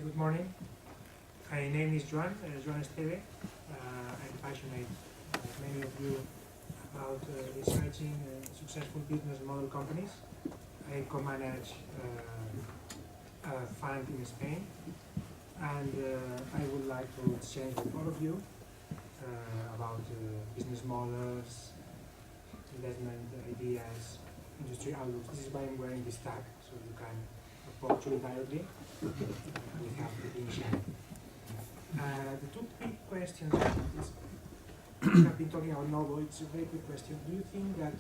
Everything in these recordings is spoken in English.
Good morning. My name is Joan Esteve. I'm passionate, like many of you, about researching successful business model companies. I co-manage a fund in Spain, and I would like to exchange with all of you about business models, investment ideas, industry outlooks. This is why I'm wearing this tag, so you can approach me directly without being shy. The two big questions is, we have been talking about Novo. It's a very quick question. Do you think that,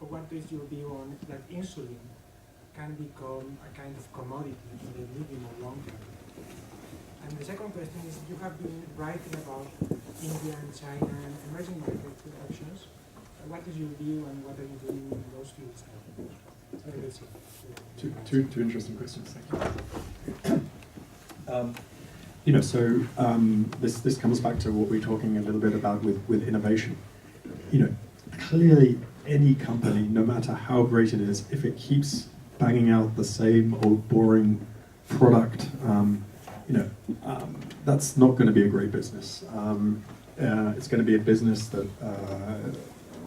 or what is your view on that insulin can become a kind of commodity in the medium or long term? And the second question is, you have been writing about India and China and emerging market options. What is your view and what are you doing in those fields? Two interesting questions. Thank you. This comes back to what we're talking a little bit about with innovation. Clearly any company, no matter how great it is, if it keeps banging out the same old boring product, that's not going to be a great business. It's going to be a business that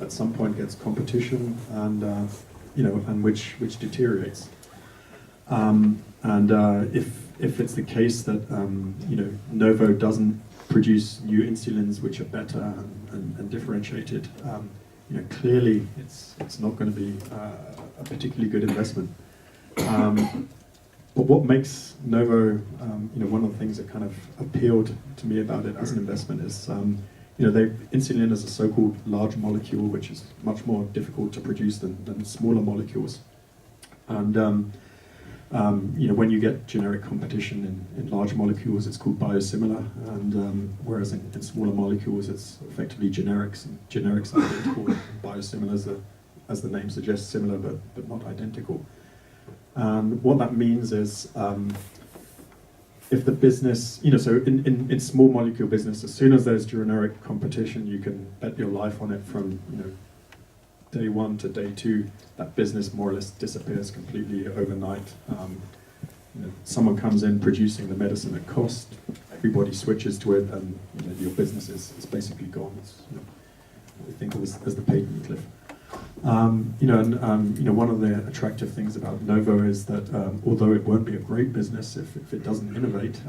at some point gets competition and which deteriorates. If it's the case that Novo doesn't produce new insulins which are better and differentiated, clearly it's not going to be a particularly good investment. But what makes Novo, one of the things that kind of appealed to me about it as an investment is, insulin is a so-called large molecule, which is much more difficult to produce than smaller molecules. And when you get generic competition in large molecules, it's called biosimilar, and whereas in smaller molecules, it's effectively generics. And generics are identical, and biosimilars are, as the name suggests, similar but not identical. And what that means is, if the business, so in small molecule business, as soon as there's generic competition, you can bet your life on it from day one to day two. That business more or less disappears completely overnight. Someone comes in producing the medicine at cost, everybody switches to it, and your business is basically gone. It's what we think of as the patent cliff. One of the attractive things about Novo is that although it won't be a great business if it doesn't innovate,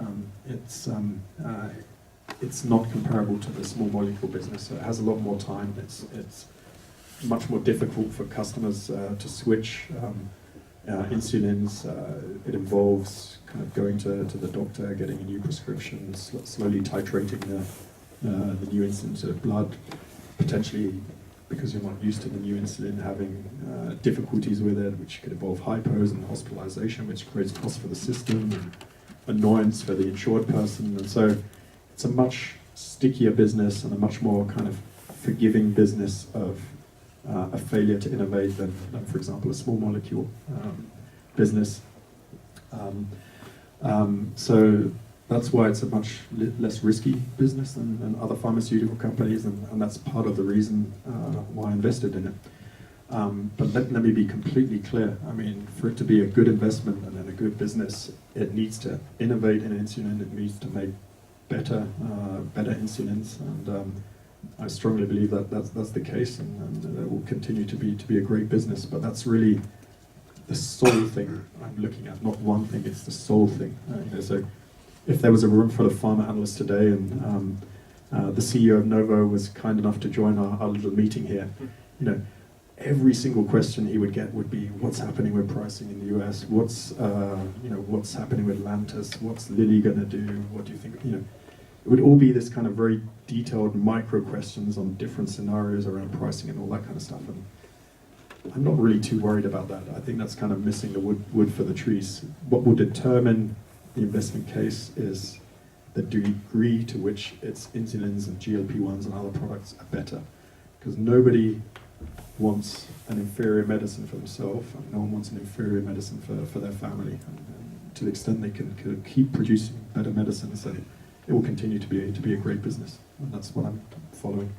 it's not comparable to the small molecule business. So it has a lot more time. It's much more difficult for customers to switch insulins. It involves kind of going to the doctor, getting a new prescription, slowly titrating the new insulin to blood, potentially, because you're not used to the new insulin, having difficulties with it, which could involve hypos and hospitalization, which creates costs for the system and annoyance for the insured person. And so it's a much stickier business and a much more kind of forgiving business of a failure to innovate than, for example, a small molecule business. So that's why it's a much less risky business than other pharmaceutical companies, and that's part of the reason why I invested in it. But let me be completely clear. I mean, for it to be a good investment and a good business, it needs to innovate in insulin. It needs to make better insulins, and I strongly believe that that's the case, and it will continue to be a great business. But that's really the sole thing I'm looking at, not one thing. It's the sole thing. So if there was a room full of pharma analysts today, and the CEO of Novo was kind enough to join our little meeting here, every single question he would get would be, what's happening with pricing in the US? What's happening with Lantus? What's Lilly going to do? What do you think? It would all be this kind of very detailed micro questions on different scenarios around pricing and all that kind of stuff. And I'm not really too worried about that. I think that's kind of missing the wood for the trees. What will determine the investment case is the degree to which its insulins and GLP-1s and other products are better. Because nobody wants an inferior medicine for themselves, and no one wants an inferior medicine for their family. And to the extent they can keep producing better medicines, then it will continue to be a great business. And that's what I'm following.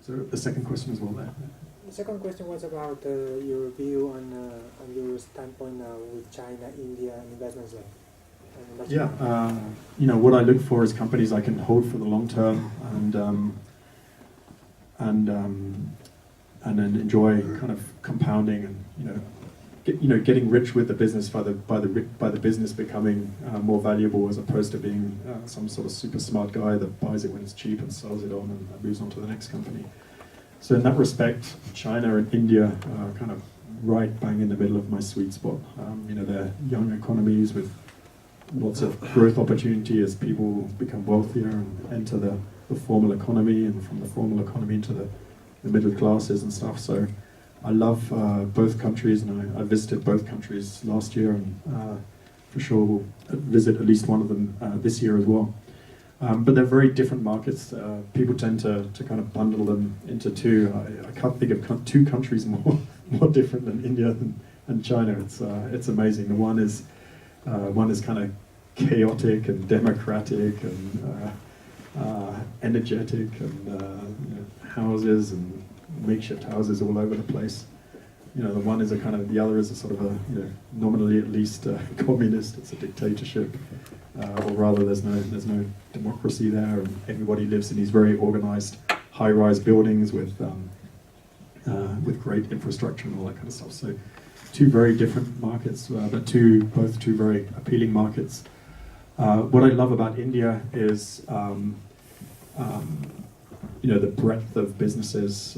So the second question as well there. The second question was about your view on your standpoint now with China, India, and investments like Yeah, what I look for is companies I can hold for the long term and then enjoy kind of compounding and getting rich with the business by the business becoming more valuable, as opposed to being some sort of super smart guy that buys it when it's cheap and sells it on and moves on to the next company. So in that respect, China and India are kind of right bang in the middle of my sweet spot. They're young economies with lots of growth opportunity as people become wealthier and enter the formal economy, and from the formal economy into the middle classes and stuff. So I love both countries, and I visited both countries last year, and for sure will visit at least one of them this year as well. But they're very different markets. People tend to kind of bundle them into two. I can't think of two countries more different than India and China. It's amazing. The one is kind of chaotic and democratic and energetic, and houses and makeshift houses all over the place. The one is the other is a sort of a nominally at least communist. It's a dictatorship, or rather, there's no democracy there, and everybody lives in these very organized high-rise buildings with great infrastructure and all that kind of stuff. So, two very different markets, but both two very appealing markets. What I love about India is the breadth of businesses.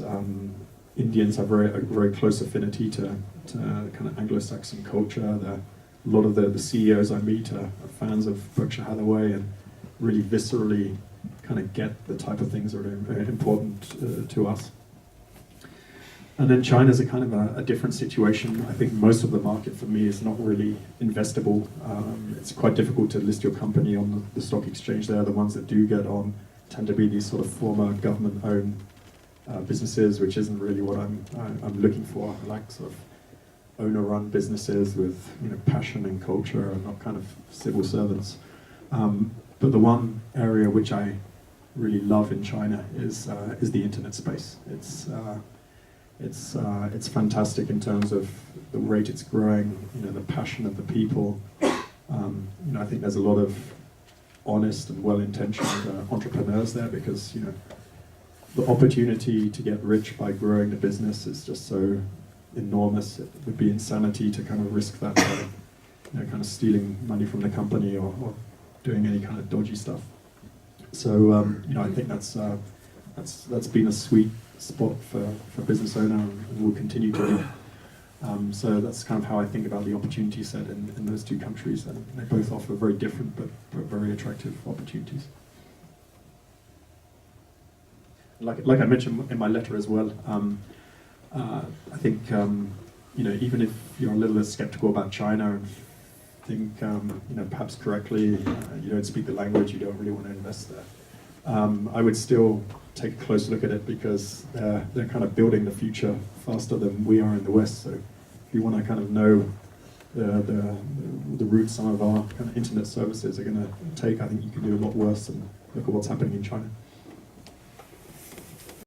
Indians have a very close affinity to kind of Anglo-Saxon culture. A lot of the CEOs I meet are fans of Berkshire Hathaway and really viscerally kind of get the type of things that are important to us. And then China's a kind of a different situation. I think most of the market for me is not really investable. It's quite difficult to list your company on the stock exchange there. The ones that do get on tend to be these sort of former government-owned businesses, which isn't really what I'm looking for. I like sort of owner-run businesses with passion and culture, and not kind of civil servants. But the one area which I really love in China is the internet space. It's fantastic in terms of the rate it's growing, the passion of the people. I think there's a lot of honest and well-intentioned entrepreneurs there, because the opportunity to get rich by growing the business is just so enormous. It would be insanity to kind of risk that by kind of stealing money from the company or doing any kind of dodgy stuff. So I think that's been a sweet spot for business owner, and will continue to be. So that's kind of how I think about the opportunity set in those two countries, and they both offer very different but very attractive opportunities. Like I mentioned in my letter as well, I think even if you're a little bit skeptical about China and think perhaps correctly, you don't speak the language, you don't really want to invest there, I would still take a close look at it, because they're kind of building the future faster than we are in the West. So if you want to kind of know the route some of our kind of internet services are going to take, I think you can do a lot worse than look at what's happening in China.